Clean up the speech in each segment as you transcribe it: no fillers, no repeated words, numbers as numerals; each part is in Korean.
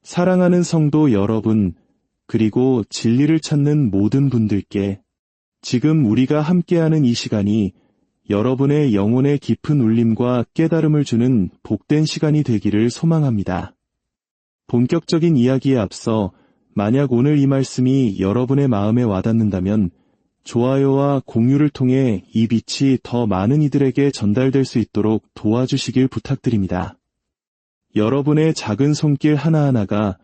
사랑하는 성도 여러분, 그리고 진리를 찾는 모든 분들께 지금 우리가 함께하는 이 시간이 여러분의 영혼의 깊은 울림과 깨달음을 주는 복된 시간이 되기를 소망합니다. 본격적인 이야기에 앞서 만약 오늘 이 말씀이 여러분의 마음에 와닿는다면 좋아요와 공유를 통해 이 빛이 더 많은 이들에게 전달될 수 있도록 도와주시길 부탁드립니다. 여러분의 작은 손길 하나하나가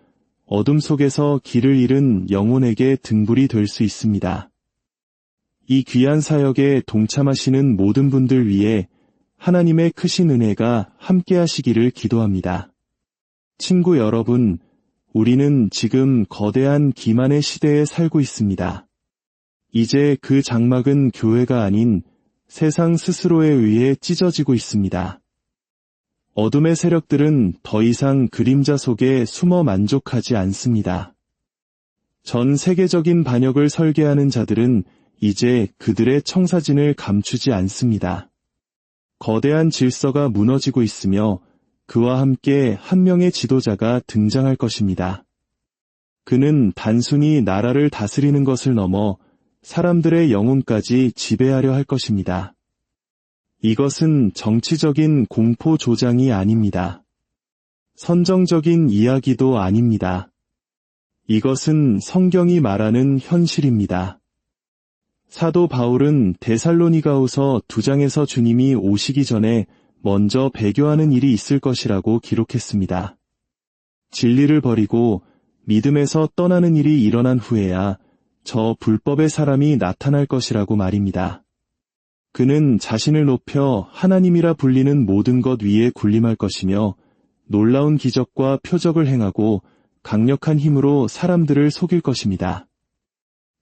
어둠 속에서 길을 잃은 영혼에게 등불이 될 수 있습니다. 이 귀한 사역에 동참하시는 모든 분들 위해 하나님의 크신 은혜가 함께하시기를 기도합니다. 친구 여러분, 우리는 지금 거대한 기만의 시대에 살고 있습니다. 이제 그 장막은 교회가 아닌 세상 스스로에 의해 찢어지고 있습니다. 어둠의 세력들은 더 이상 그림자 속에 숨어 만족하지 않습니다. 전 세계적인 반역을 설계하는 자들은 이제 그들의 청사진을 감추지 않습니다. 거대한 질서가 무너지고 있으며 그와 함께 한 명의 지도자가 등장할 것입니다. 그는 단순히 나라를 다스리는 것을 넘어 사람들의 영혼까지 지배하려 할 것입니다. 이것은 정치적인 공포 조장이 아닙니다. 선정적인 이야기도 아닙니다. 이것은 성경이 말하는 현실입니다. 사도 바울은 데살로니가후서 2장에서 주님이 오시기 전에 먼저 배교하는 일이 있을 것이라고 기록했습니다. 진리를 버리고 믿음에서 떠나는 일이 일어난 후에야 저 불법의 사람이 나타날 것이라고 말입니다. 그는 자신을 높여 하나님이라 불리는 모든 것 위에 군림할 것이며 놀라운 기적과 표적을 행하고 강력한 힘으로 사람들을 속일 것입니다.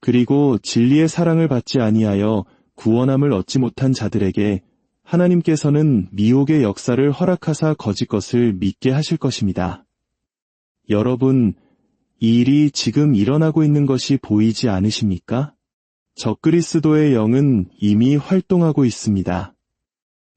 그리고 진리의 사랑을 받지 아니하여 구원함을 얻지 못한 자들에게 하나님께서는 미혹의 역사를 허락하사 거짓 것을 믿게 하실 것입니다. 여러분, 이 일이 지금 일어나고 있는 것이 보이지 않으십니까? 적그리스도의 영은 이미 활동하고 있습니다.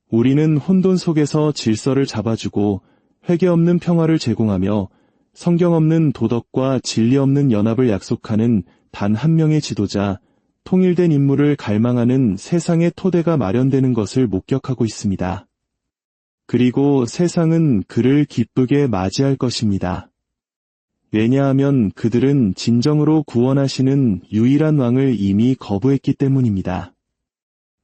우리는 혼돈 속에서 질서를 잡아주고 회개 없는 평화를 제공하며 성경 없는 도덕과 진리 없는 연합을 약속하는 단 한 명의 지도자, 통일된 인물을 갈망하는 세상의 토대가 마련되는 것을 목격하고 있습니다. 그리고 세상은 그를 기쁘게 맞이할 것입니다. 왜냐하면 그들은 진정으로 구원하시는 유일한 왕을 이미 거부했기 때문입니다.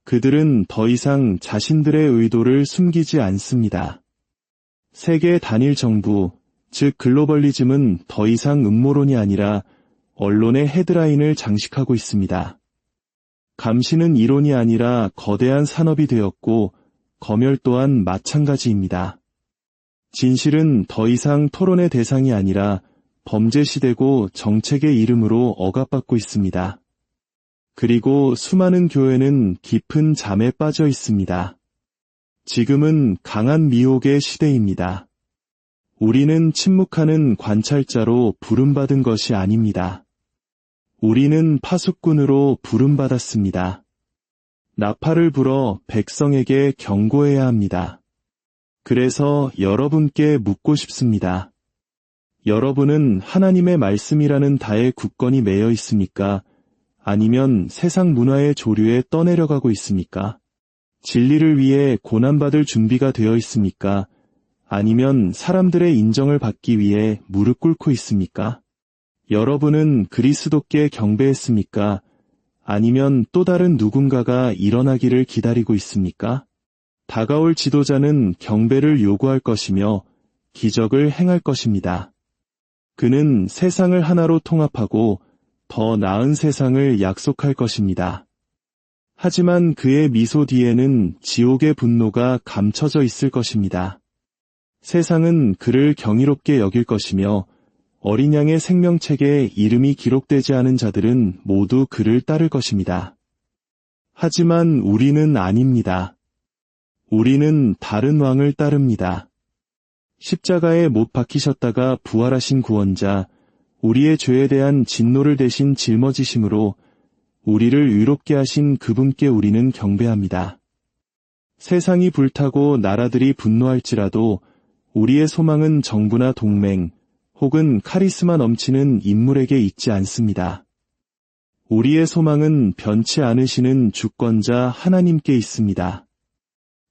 그들은 더 이상 자신들의 의도를 숨기지 않습니다. 세계 단일 정부, 즉 글로벌리즘은 더 이상 음모론이 아니라 언론의 헤드라인을 장식하고 있습니다. 감시는 이론이 아니라 거대한 산업이 되었고 검열 또한 마찬가지입니다. 진실은 더 이상 토론의 대상이 아니라 범죄 시대고 정책의 이름으로 억압받고 있습니다. 그리고 수많은 교회는 깊은 잠에 빠져 있습니다. 지금은 강한 미혹의 시대입니다. 우리는 침묵하는 관찰자로 부름받은 것이 아닙니다. 우리는 파수꾼으로 부름받았습니다. 나팔을 불어 백성에게 경고해야 합니다. 그래서 여러분께 묻고 싶습니다. 여러분은 하나님의 말씀이라는 다의 굳건히 매여 있습니까? 아니면 세상 문화의 조류에 떠내려가고 있습니까? 진리를 위해 고난받을 준비가 되어 있습니까? 아니면 사람들의 인정을 받기 위해 무릎 꿇고 있습니까? 여러분은 그리스도께 경배했습니까? 아니면 또 다른 누군가가 일어나기를 기다리고 있습니까? 다가올 지도자는 경배를 요구할 것이며 기적을 행할 것입니다. 그는 세상을 하나로 통합하고 더 나은 세상을 약속할 것입니다. 하지만 그의 미소 뒤에는 지옥의 분노가 감춰져 있을 것입니다. 세상은 그를 경이롭게 여길 것이며 어린 양의 생명책에 이름이 기록되지 않은 자들은 모두 그를 따를 것입니다. 하지만 우리는 아닙니다. 우리는 다른 왕을 따릅니다. 십자가에 못 박히셨다가 부활하신 구원자, 우리의 죄에 대한 진노를 대신 짊어지심으로 우리를 의롭게 하신 그분께 우리는 경배합니다. 세상이 불타고 나라들이 분노할지라도 우리의 소망은 정부나 동맹 혹은 카리스마 넘치는 인물에게 있지 않습니다. 우리의 소망은 변치 않으시는 주권자 하나님께 있습니다.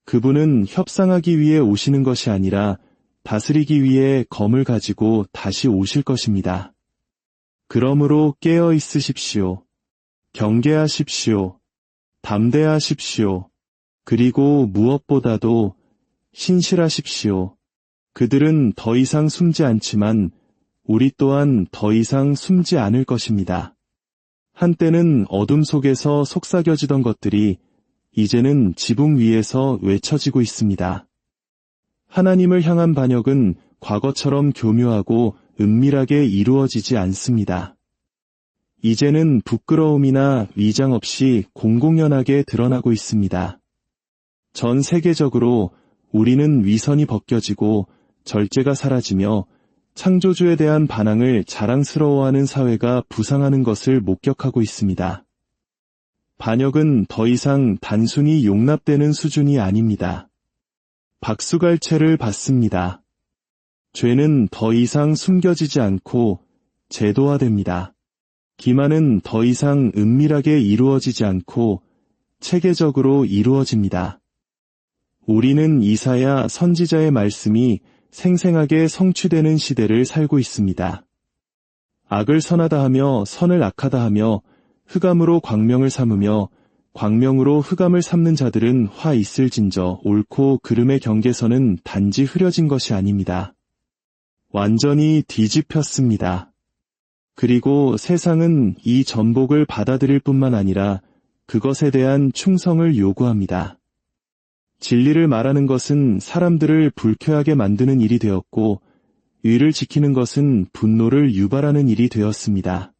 그분은 협상하기 위해 오시는 것이 아니라 다스리기 위해 검을 가지고 다시 오실 것입니다. 그러므로 깨어 있으십시오. 경계하십시오. 담대하십시오. 그리고 무엇보다도 신실하십시오. 그들은 더 이상 숨지 않지만 우리 또한 더 이상 숨지 않을 것입니다. 한때는 어둠 속에서 속삭여지던 것들이 이제는 지붕 위에서 외쳐지고 있습니다. 하나님을 향한 반역은 과거처럼 교묘하고 은밀하게 이루어지지 않습니다. 이제는 부끄러움이나 위장 없이 공공연하게 드러나고 있습니다. 전 세계적으로 우리는 위선이 벗겨지고 절제가 사라지며 창조주에 대한 반항을 자랑스러워하는 사회가 부상하는 것을 목격하고 있습니다. 반역은 더 이상 단순히 용납되는 수준이 아닙니다. 박수갈채를 받습니다. 죄는 더 이상 숨겨지지 않고 제도화됩니다. 기만은 더 이상 은밀하게 이루어지지 않고 체계적으로 이루어집니다. 우리는 이사야 선지자의 말씀이 생생하게 성취되는 시대를 살고 있습니다. 악을 선하다 하며 선을 악하다 하며 흑암으로 광명을 삼으며 광명으로 흑암을 삼는 자들은 화 있을진저 옳고 그름의 경계선은 단지 흐려진 것이 아닙니다. 완전히 뒤집혔습니다. 그리고 세상은 이 전복을 받아들일 뿐만 아니라 그것에 대한 충성을 요구합니다. 진리를 말하는 것은 사람들을 불쾌하게 만드는 일이 되었고, 의를 지키는 것은 분노를 유발하는 일이 되었습니다.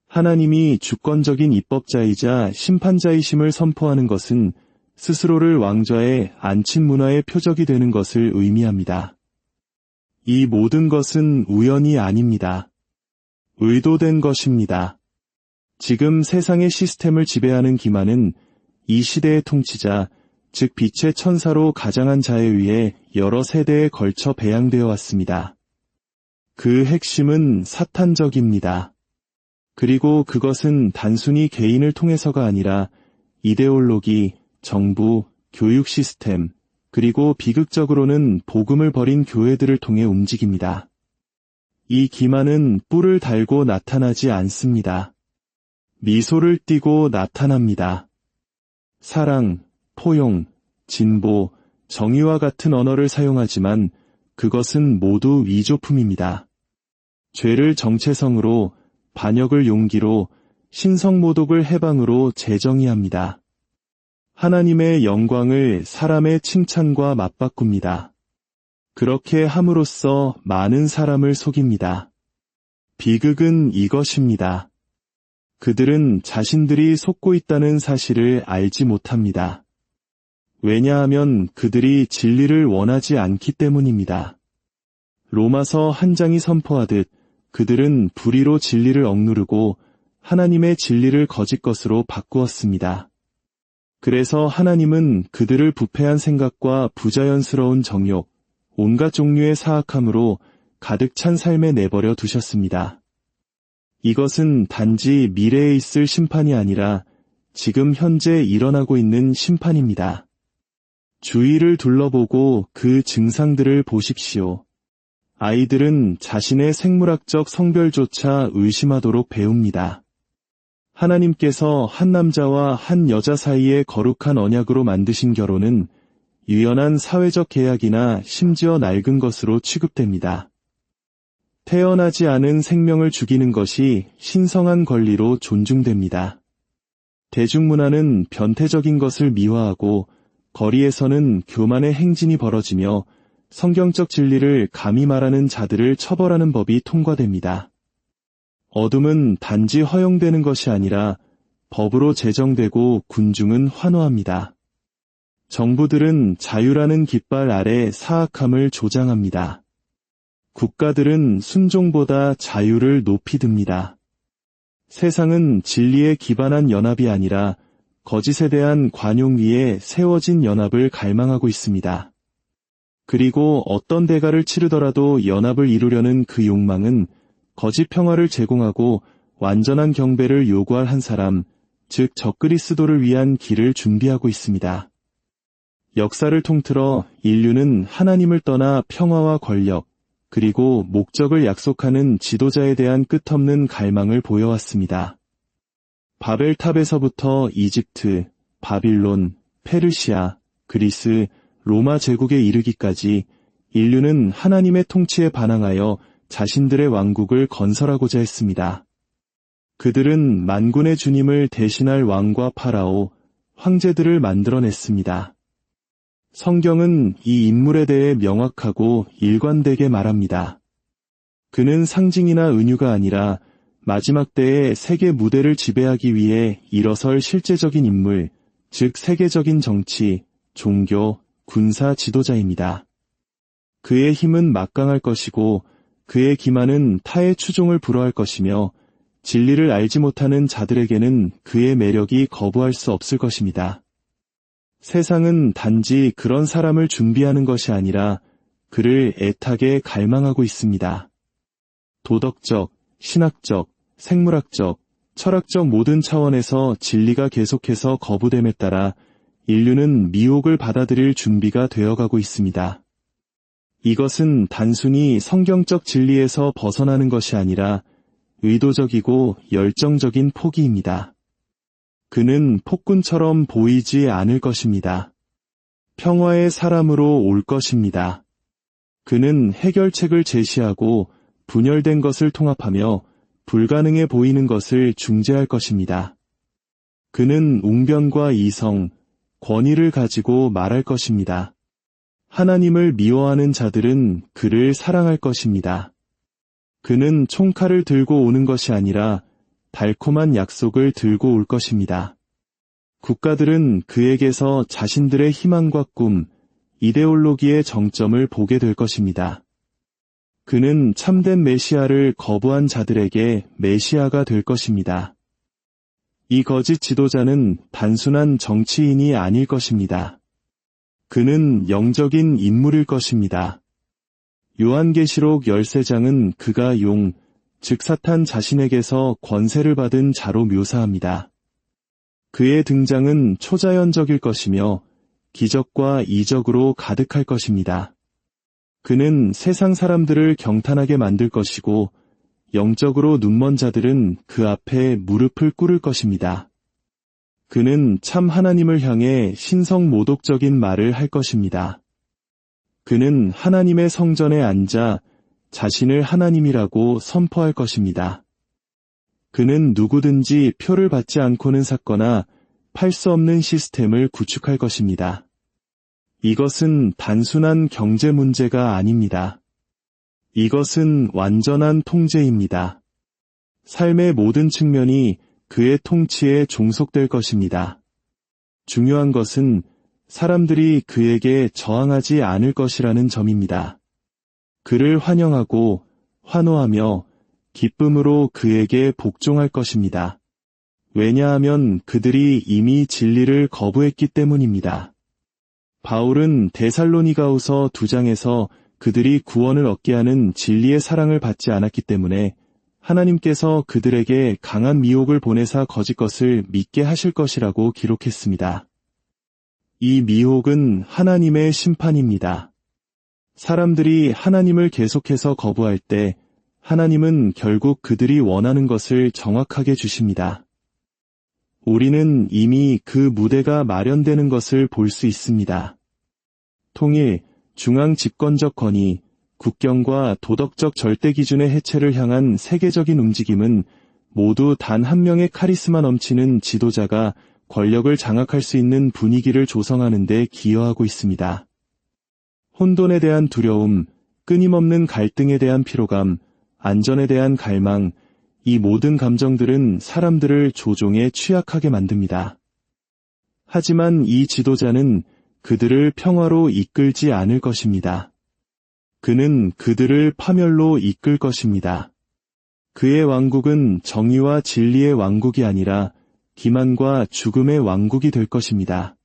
하나님이 주권적인 입법자이자 심판자이심을 선포하는 것은 스스로를 왕좌에 앉힌 문화의 표적이 되는 것을 의미합니다. 이 모든 것은 우연이 아닙니다. 의도된 것입니다. 지금 세상의 시스템을 지배하는 기만은 이 시대의 통치자, 즉 빛의 천사로 가장한 자에 의해 여러 세대에 걸쳐 배양되어 왔습니다. 그 핵심은 사탄적입니다. 그리고 그것은 단순히 개인을 통해서가 아니라 이데올로기, 정부, 교육 시스템, 그리고 비극적으로는 복음을 버린 교회들을 통해 움직입니다. 이 기만은 뿔을 달고 나타나지 않습니다. 미소를 띠고 나타납니다. 사랑, 포용, 진보, 정의와 같은 언어를 사용하지만 그것은 모두 위조품입니다. 죄를 정체성으로, 반역을 용기로, 신성모독을 해방으로 재정의합니다. 하나님의 영광을 사람의 칭찬과 맞바꿉니다. 그렇게 함으로써 많은 사람을 속입니다. 비극은 이것입니다. 그들은 자신들이 속고 있다는 사실을 알지 못합니다. 왜냐하면 그들이 진리를 원하지 않기 때문입니다. 로마서 한 장이 선포하듯 그들은 불의로 진리를 억누르고 하나님의 진리를 거짓 것으로 바꾸었습니다. 그래서 하나님은 그들을 부패한 생각과 부자연스러운 정욕, 온갖 종류의 사악함으로 가득 찬 삶에 내버려 두셨습니다. 이것은 단지 미래에 있을 심판이 아니라 지금 현재 일어나고 있는 심판입니다. 주위를 둘러보고 그 증상들을 보십시오. 아이들은 자신의 생물학적 성별조차 의심하도록 배웁니다. 하나님께서 한 남자와 한 여자 사이에 거룩한 언약으로 만드신 결혼은 유연한 사회적 계약이나 심지어 낡은 것으로 취급됩니다. 태어나지 않은 생명을 죽이는 것이 신성한 권리로 존중됩니다. 대중문화는 변태적인 것을 미화하고 거리에서는 교만의 행진이 벌어지며 성경적 진리를 감히 말하는 자들을 처벌하는 법이 통과됩니다. 어둠은 단지 허용되는 것이 아니라 법으로 제정되고 군중은 환호합니다. 정부들은 자유라는 깃발 아래 사악함을 조장합니다. 국가들은 순종보다 자유를 높이 듭니다. 세상은 진리에 기반한 연합이 아니라 거짓에 대한 관용 위에 세워진 연합을 갈망하고 있습니다. 그리고 어떤 대가를 치르더라도 연합을 이루려는 그 욕망은 거짓 평화를 제공하고 완전한 경배를 요구할 한 사람, 즉 적그리스도를 위한 길을 준비하고 있습니다. 역사를 통틀어 인류는 하나님을 떠나 평화와 권력, 그리고 목적을 약속하는 지도자에 대한 끝없는 갈망을 보여왔습니다. 바벨탑에서부터 이집트, 바빌론, 페르시아, 그리스, 로마 제국에 이르기까지 인류는 하나님의 통치에 반항하여 자신들의 왕국을 건설하고자 했습니다. 그들은 만군의 주님을 대신할 왕과 파라오, 황제들을 만들어냈습니다. 성경은 이 인물에 대해 명확하고 일관되게 말합니다. 그는 상징이나 은유가 아니라 마지막 때의 세계 무대를 지배하기 위해 일어설 실제적인 인물, 즉 세계적인 정치, 종교, 군사 지도자입니다. 그의 힘은 막강할 것이고 그의 기만은 타의 추종을 불허할 것이며 진리를 알지 못하는 자들에게는 그의 매력이 거부할 수 없을 것입니다. 세상은 단지 그런 사람을 준비하는 것이 아니라 그를 애타게 갈망하고 있습니다. 도덕적, 신학적, 생물학적, 철학적 모든 차원에서 진리가 계속해서 거부됨에 따라 인류는 미혹을 받아들일 준비가 되어가고 있습니다. 이것은 단순히 성경적 진리에서 벗어나는 것이 아니라 의도적이고 열정적인 포기입니다. 그는 폭군처럼 보이지 않을 것입니다. 평화의 사람으로 올 것입니다. 그는 해결책을 제시하고 분열된 것을 통합하며 불가능해 보이는 것을 중재할 것입니다. 그는 웅변과 이성, 권위를 가지고 말할 것입니다. 하나님을 미워하는 자들은 그를 사랑할 것입니다. 그는 총칼을 들고 오는 것이 아니라 달콤한 약속을 들고 올 것입니다. 국가들은 그에게서 자신들의 희망과 꿈, 이데올로기의 정점을 보게 될 것입니다. 그는 참된 메시아를 거부한 자들에게 메시아가 될 것입니다. 이 거짓 지도자는 단순한 정치인이 아닐 것입니다. 그는 영적인 인물일 것입니다. 요한계시록 13장은 그가 용, 즉 사탄 자신에게서 권세를 받은 자로 묘사합니다. 그의 등장은 초자연적일 것이며 기적과 이적으로 가득할 것입니다. 그는 세상 사람들을 경탄하게 만들 것이고 영적으로 눈먼 자들은 그 앞에 무릎을 꿇을 것입니다. 그는 참 하나님을 향해 신성모독적인 말을 할 것입니다. 그는 하나님의 성전에 앉아 자신을 하나님이라고 선포할 것입니다. 그는 누구든지 표를 받지 않고는 샀거나 팔 수 없는 시스템을 구축할 것입니다. 이것은 단순한 경제 문제가 아닙니다. 이것은 완전한 통제입니다. 삶의 모든 측면이 그의 통치에 종속될 것입니다. 중요한 것은 사람들이 그에게 저항하지 않을 것이라는 점입니다. 그를 환영하고 환호하며 기쁨으로 그에게 복종할 것입니다. 왜냐하면 그들이 이미 진리를 거부했기 때문입니다. 바울은 데살로니가후서 2장에서 그들이 구원을 얻게 하는 진리의 사랑을 받지 않았기 때문에 하나님께서 그들에게 강한 미혹을 보내사 거짓 것을 믿게 하실 것이라고 기록했습니다. 이 미혹은 하나님의 심판입니다. 사람들이 하나님을 계속해서 거부할 때 하나님은 결국 그들이 원하는 것을 정확하게 주십니다. 우리는 이미 그 무대가 마련되는 것을 볼 수 있습니다. 통일, 중앙 집권적 권위, 국경과 도덕적 절대 기준의 해체를 향한 세계적인 움직임은 모두 단 한 명의 카리스마 넘치는 지도자가 권력을 장악할 수 있는 분위기를 조성하는 데 기여하고 있습니다. 혼돈에 대한 두려움, 끊임없는 갈등에 대한 피로감, 안전에 대한 갈망, 이 모든 감정들은 사람들을 조종에 취약하게 만듭니다. 하지만 이 지도자는 그들을 평화로 이끌지 않을 것입니다. 그는 그들을 파멸로 이끌 것입니다. 그의 왕국은 정의와 진리의 왕국이 아니라 기만과 죽음의 왕국이 될 것입니다.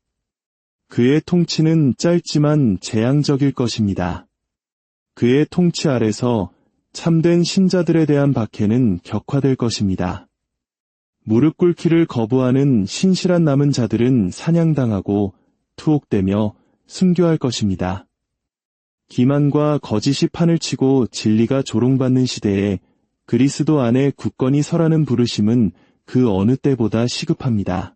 그의 통치는 짧지만 재앙적일 것입니다. 그의 통치 아래서 참된 신자들에 대한 박해는 격화될 것입니다. 무릎 꿇기를 거부하는 신실한 남은 자들은 사냥당하고 투옥되며 순교할 것입니다. 기만과 거짓이 판을 치고 진리가 조롱받는 시대에 그리스도 안에 굳건히 서라는 부르심은 그 어느 때보다 시급합니다.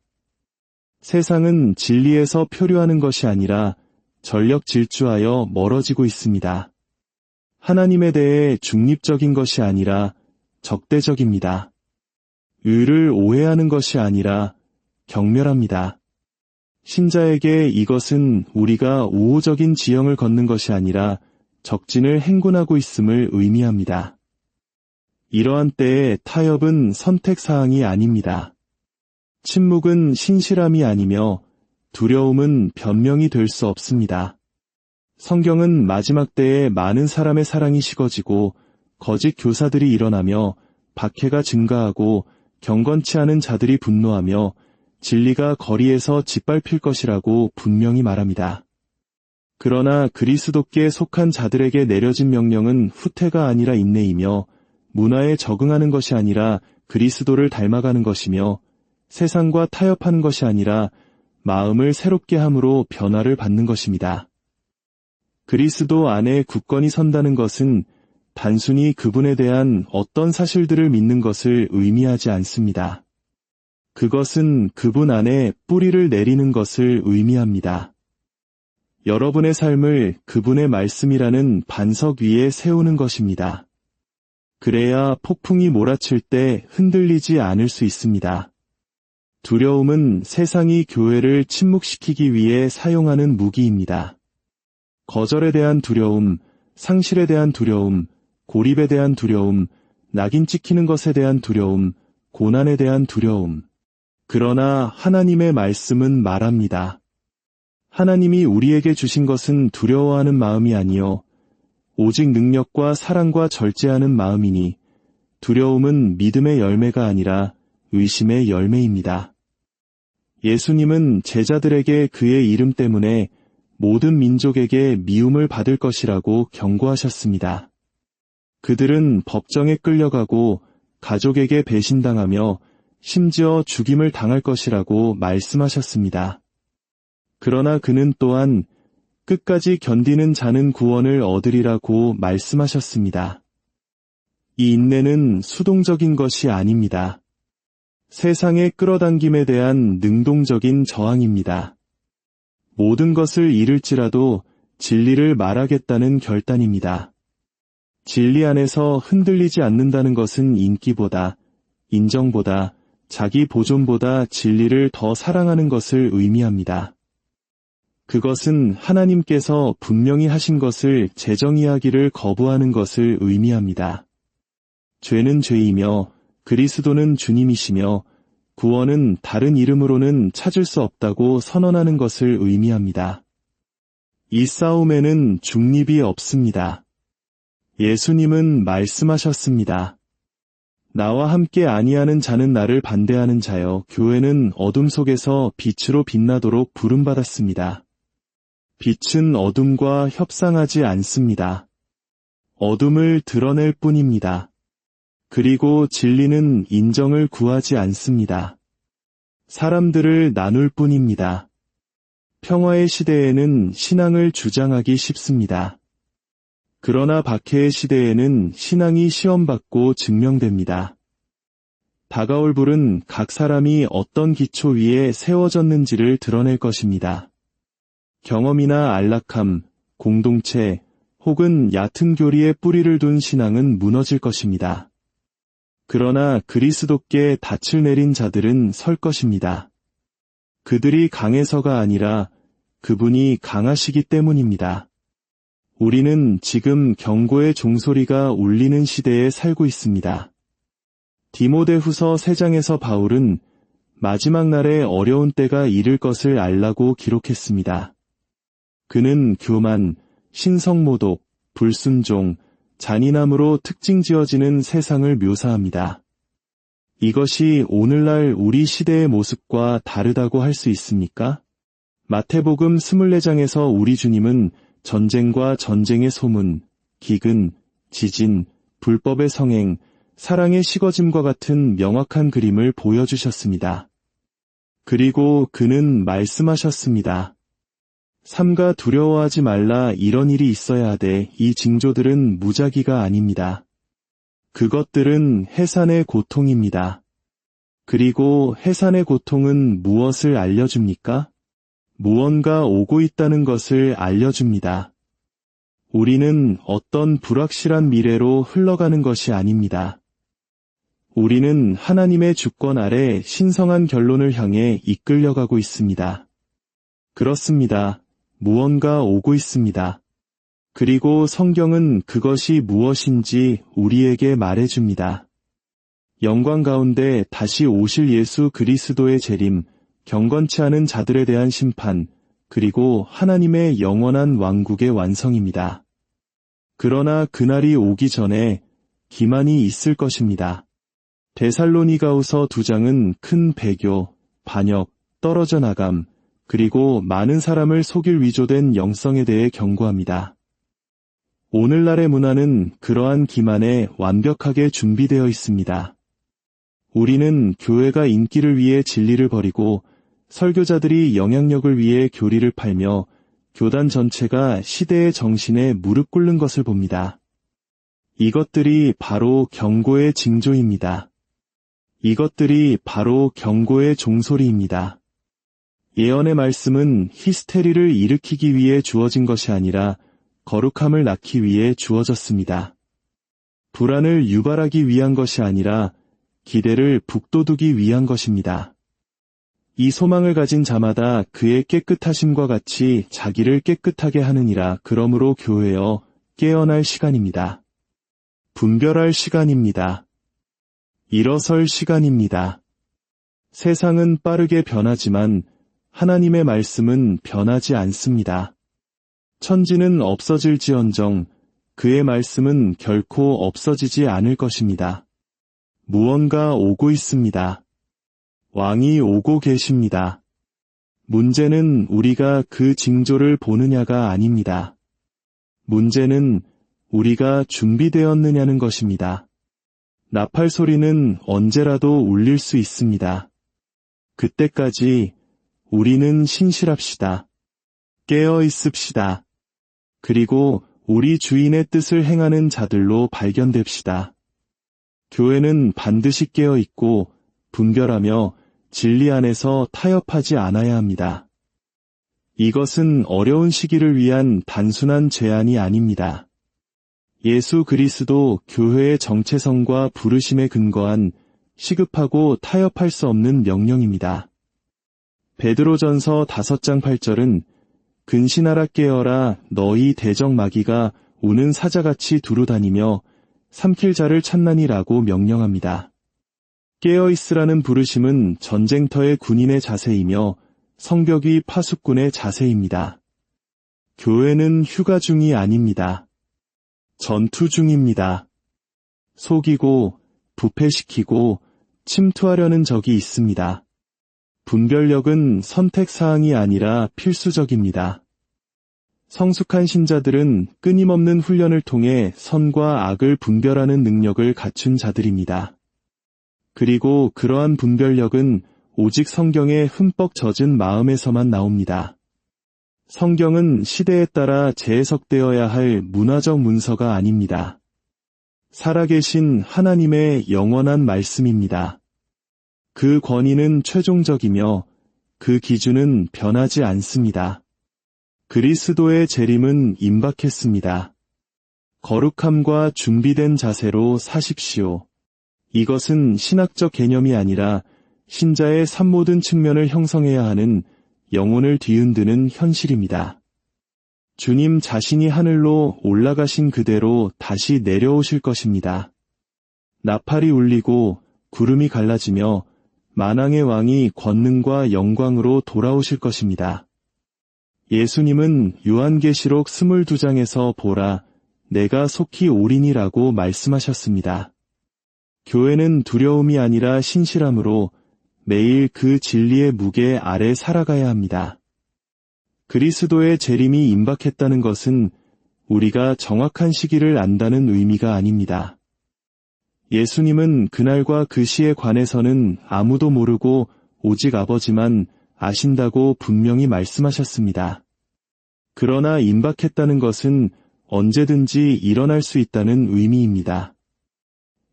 세상은 진리에서 표류하는 것이 아니라 전력 질주하여 멀어지고 있습니다. 하나님에 대해 중립적인 것이 아니라 적대적입니다. 의를 오해하는 것이 아니라 경멸합니다. 신자에게 이것은 우리가 우호적인 지형을 걷는 것이 아니라 적진을 행군하고 있음을 의미합니다. 이러한 때에 타협은 선택사항이 아닙니다. 침묵은 신실함이 아니며 두려움은 변명이 될 수 없습니다. 성경은 마지막 때에 많은 사람의 사랑이 식어지고 거짓 교사들이 일어나며 박해가 증가하고 경건치 않은 자들이 분노하며 진리가 거리에서 짓밟힐 것이라고 분명히 말합니다. 그러나 그리스도께 속한 자들에게 내려진 명령은 후퇴가 아니라 인내이며 문화에 적응하는 것이 아니라 그리스도를 닮아가는 것이며 세상과 타협하는 것이 아니라 마음을 새롭게 함으로 변화를 받는 것입니다. 그리스도 안에 굳건히 선다는 것은 단순히 그분에 대한 어떤 사실들을 믿는 것을 의미하지 않습니다. 그것은 그분 안에 뿌리를 내리는 것을 의미합니다. 여러분의 삶을 그분의 말씀이라는 반석 위에 세우는 것입니다. 그래야 폭풍이 몰아칠 때 흔들리지 않을 수 있습니다. 두려움은 세상이 교회를 침묵시키기 위해 사용하는 무기입니다. 거절에 대한 두려움, 상실에 대한 두려움, 고립에 대한 두려움, 낙인 찍히는 것에 대한 두려움, 고난에 대한 두려움. 그러나 하나님의 말씀은 말합니다. 하나님이 우리에게 주신 것은 두려워하는 마음이 아니요 오직 능력과 사랑과 절제하는 마음이니 두려움은 믿음의 열매가 아니라 의심의 열매입니다. 예수님은 제자들에게 그의 이름 때문에 모든 민족에게 미움을 받을 것이라고 경고하셨습니다. 그들은 법정에 끌려가고 가족에게 배신당하며 심지어 죽임을 당할 것이라고 말씀하셨습니다. 그러나 그는 또한 끝까지 견디는 자는 구원을 얻으리라고 말씀하셨습니다. 이 인내는 수동적인 것이 아닙니다. 세상의 끌어당김에 대한 능동적인 저항입니다. 모든 것을 잃을지라도 진리를 말하겠다는 결단입니다. 진리 안에서 흔들리지 않는다는 것은 인기보다, 인정보다, 자기 보존보다 진리를 더 사랑하는 것을 의미합니다. 그것은 하나님께서 분명히 하신 것을 재정의하기를 거부하는 것을 의미합니다. 죄는 죄이며 그리스도는 주님이시며 구원은 다른 이름으로는 찾을 수 없다고 선언하는 것을 의미합니다. 이 싸움에는 중립이 없습니다. 예수님은 말씀하셨습니다. 나와 함께 아니하는 자는 나를 반대하는 자여. 교회는 어둠 속에서 빛으로 빛나도록 부름받았습니다. 빛은 어둠과 협상하지 않습니다. 어둠을 드러낼 뿐입니다. 그리고 진리는 인정을 구하지 않습니다. 사람들을 나눌 뿐입니다. 평화의 시대에는 신앙을 주장하기 쉽습니다. 그러나 박해의 시대에는 신앙이 시험받고 증명됩니다. 다가올 불은 각 사람이 어떤 기초 위에 세워졌는지를 드러낼 것입니다. 경험이나 안락함, 공동체 혹은 얕은 교리에 뿌리를 둔 신앙은 무너질 것입니다. 그러나 그리스도께 닻을 내린 자들은 설 것입니다. 그들이 강해서가 아니라 그분이 강하시기 때문입니다. 우리는 지금 경고의 종소리가 울리는 시대에 살고 있습니다. 디모데후서 3장에서 바울은 마지막 날에 어려운 때가 이를 것을 알라고 기록했습니다. 그는 교만, 신성모독, 불순종, 잔인함으로 특징 지어지는 세상을 묘사합니다. 이것이 오늘날 우리 시대의 모습과 다르다고 할 수 있습니까? 마태복음 24장에서 우리 주님은 전쟁과 전쟁의 소문, 기근, 지진, 불법의 성행, 사랑의 식어짐과 같은 명확한 그림을 보여주셨습니다. 그리고 그는 말씀하셨습니다. 삼가 두려워하지 말라, 이런 일이 있어야 하되 이 징조들은 무작위가 아닙니다. 그것들은 해산의 고통입니다. 그리고 해산의 고통은 무엇을 알려줍니까? 무언가 오고 있다는 것을 알려줍니다. 우리는 어떤 불확실한 미래로 흘러가는 것이 아닙니다. 우리는 하나님의 주권 아래 신성한 결론을 향해 이끌려가고 있습니다. 그렇습니다. 무언가 오고 있습니다. 그리고 성경은 그것이 무엇인지 우리에게 말해줍니다. 영광 가운데 다시 오실 예수 그리스도의 재림, 경건치 않은 자들에 대한 심판, 그리고 하나님의 영원한 왕국의 완성입니다. 그러나 그날이 오기 전에 기만이 있을 것입니다. 데살로니가후서 2장은 큰 배교, 반역, 떨어져 나감, 그리고 많은 사람을 속일 위조된 영성에 대해 경고합니다. 오늘날의 문화는 그러한 기만에 완벽하게 준비되어 있습니다. 우리는 교회가 인기를 위해 진리를 버리고 설교자들이 영향력을 위해 교리를 팔며 교단 전체가 시대의 정신에 무릎 꿇는 것을 봅니다. 이것들이 바로 경고의 징조입니다. 이것들이 바로 경고의 종소리입니다. 예언의 말씀은 히스테리를 일으키기 위해 주어진 것이 아니라 거룩함을 낳기 위해 주어졌습니다. 불안을 유발하기 위한 것이 아니라 기대를 북돋우기 위한 것입니다. 이 소망을 가진 자마다 그의 깨끗하심과 같이 자기를 깨끗하게 하느니라. 그러므로 교회여, 깨어날 시간입니다. 분별할 시간입니다. 일어설 시간입니다. 세상은 빠르게 변하지만 하나님의 말씀은 변하지 않습니다. 천지는 없어질지언정 그의 말씀은 결코 없어지지 않을 것입니다. 무언가 오고 있습니다. 왕이 오고 계십니다. 문제는 우리가 그 징조를 보느냐가 아닙니다. 문제는 우리가 준비되었느냐는 것입니다. 나팔 소리는 언제라도 울릴 수 있습니다. 그때까지 우리는 신실합시다. 깨어 있읍시다. 그리고 우리 주인의 뜻을 행하는 자들로 발견됩시다. 교회는 반드시 깨어 있고 분별하며 진리 안에서 타협하지 않아야 합니다. 이것은 어려운 시기를 위한 단순한 제안이 아닙니다. 예수 그리스도 교회의 정체성과 부르심에 근거한 시급하고 타협할 수 없는 명령입니다. 베드로전서 5장 8절은 근신하라 깨어라, 너희 대적 마귀가 우는 사자같이 두루다니며 삼킬 자를 찾나니라고 명령합니다. 깨어있으라는 부르심은 전쟁터의 군인의 자세이며 성벽이 파수꾼의 자세입니다. 교회는 휴가 중이 아닙니다. 전투 중입니다. 속이고 부패시키고 침투하려는 적이 있습니다. 분별력은 선택사항이 아니라 필수적입니다. 성숙한 신자들은 끊임없는 훈련을 통해 선과 악을 분별하는 능력을 갖춘 자들입니다. 그리고 그러한 분별력은 오직 성경에 흠뻑 젖은 마음에서만 나옵니다. 성경은 시대에 따라 재해석되어야 할 문화적 문서가 아닙니다. 살아계신 하나님의 영원한 말씀입니다. 그 권위는 최종적이며 그 기준은 변하지 않습니다. 그리스도의 재림은 임박했습니다. 거룩함과 준비된 자세로 사십시오. 이것은 신학적 개념이 아니라 신자의 삶 모든 측면을 형성해야 하는 영혼을 뒤흔드는 현실입니다. 주님 자신이 하늘로 올라가신 그대로 다시 내려오실 것입니다. 나팔이 울리고 구름이 갈라지며 만왕의 왕이 권능과 영광으로 돌아오실 것입니다. 예수님은 요한계시록 22장에서 보라, 내가 속히 오리니라고 말씀하셨습니다. 교회는 두려움이 아니라 신실함으로 매일 그 진리의 무게 아래 살아가야 합니다. 그리스도의 재림이 임박했다는 것은 우리가 정확한 시기를 안다는 의미가 아닙니다. 예수님은 그날과 그 시에 관해서는 아무도 모르고 오직 아버지만 아신다고 분명히 말씀하셨습니다. 그러나 임박했다는 것은 언제든지 일어날 수 있다는 의미입니다.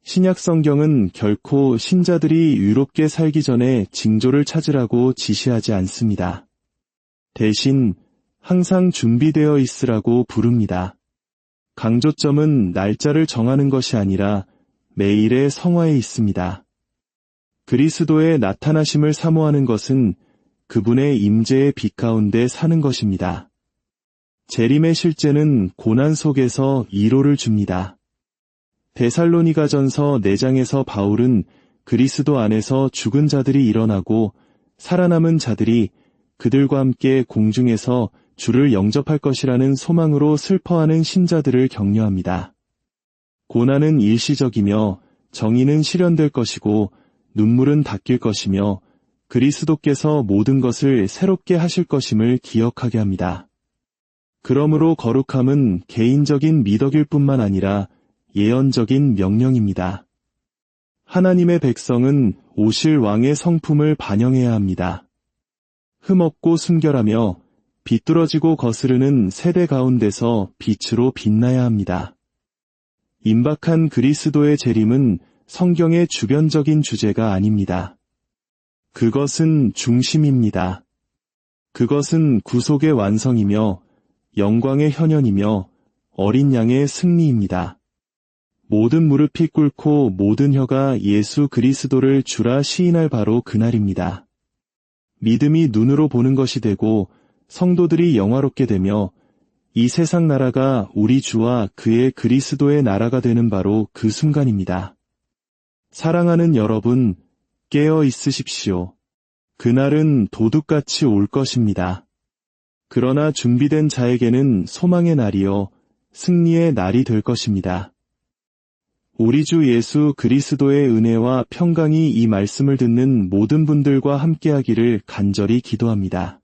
신약 성경은 결코 신자들이 유롭게 살기 전에 징조를 찾으라고 지시하지 않습니다. 대신 항상 준비되어 있으라고 부릅니다. 강조점은 날짜를 정하는 것이 아니라 매일의 성화에 있습니다. 그리스도의 나타나심을 사모하는 것은 그분의 임재의 빛 가운데 사는 것입니다. 재림의 실제는 고난 속에서 이로를 줍니다. 데살로니가전서 4장에서 바울은 그리스도 안에서 죽은 자들이 일어나고 살아남은 자들이 그들과 함께 공중에서 주를 영접할 것이라는 소망으로 슬퍼하는 신자들을 격려합니다. 고난은 일시적이며 정의는 실현될 것이고 눈물은 닦일 것이며 그리스도께서 모든 것을 새롭게 하실 것임을 기억하게 합니다. 그러므로 거룩함은 개인적인 미덕일 뿐만 아니라 예언적인 명령입니다. 하나님의 백성은 오실 왕의 성품을 반영해야 합니다. 흠없고 순결하며 비뚤어지고 거스르는 세대 가운데서 빛으로 빛나야 합니다. 임박한 그리스도의 재림은 성경의 주변적인 주제가 아닙니다. 그것은 중심입니다. 그것은 구속의 완성이며 영광의 현현이며 어린 양의 승리입니다. 모든 무릎이 꿇고 모든 혀가 예수 그리스도를 주라 시인할 바로 그날입니다. 믿음이 눈으로 보는 것이 되고 성도들이 영화롭게 되며 이 세상 나라가 우리 주와 그의 그리스도의 나라가 되는 바로 그 순간입니다. 사랑하는 여러분, 깨어 있으십시오. 그날은 도둑같이 올 것입니다. 그러나 준비된 자에게는 소망의 날이요 승리의 날이 될 것입니다. 우리 주 예수 그리스도의 은혜와 평강이 이 말씀을 듣는 모든 분들과 함께하기를 간절히 기도합니다.